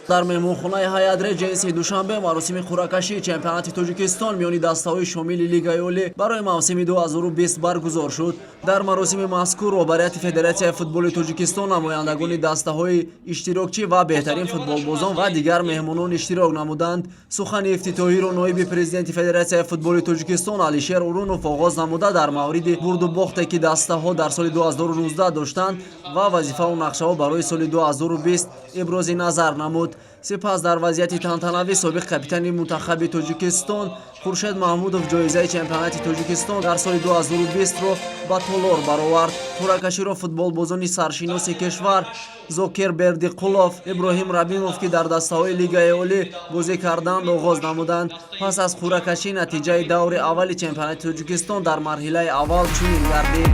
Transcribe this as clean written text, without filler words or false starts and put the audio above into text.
дар меҳмонхонаи ҳайат реҷенси душанбе маросими қуръакашии чемпионати тоҷикистон миёни дастаҳои шомили лигаи олӣ барои мавсими 2020 баргузор шуд. Дар маросими мазкур роҳбарияти федератсияи футболи тоҷикистон, намояндагони дастаҳои иштирокчӣ ва беҳтарин футболбозон ва дигар меҳмонон иштирок намуданд. Сухани ифтитоҳиро ноиби президенти федератсияи футболи тоҷикистон Алишер Урунов оғоз намуда дар мавриди бурду бохте ки дастаҳо дар соли 2019 доштанд ва вазифаву нақшаҳо барои соли 2020 ибрози назар намуд. Сипас дар вазъияти тантанавӣ собиқ капитани мунтахаби Тоҷикистон Хуршед Маҳмудов ҷоизаи чемпионати Тоҷикистон дар соли 2020-ро ба толор баровард. Қуръакаширо футболбозони саршиноси кишвар Зокир Бердиқулов, Иброҳим Рабимов ки дар дастаҳои лигаи олӣ бозӣ карданд оғоз намуданд. Пас аз қуръакашӣ натиҷаи даври аввали чемпионати Тоҷикистон дар марҳилаи аввал чунин гардид.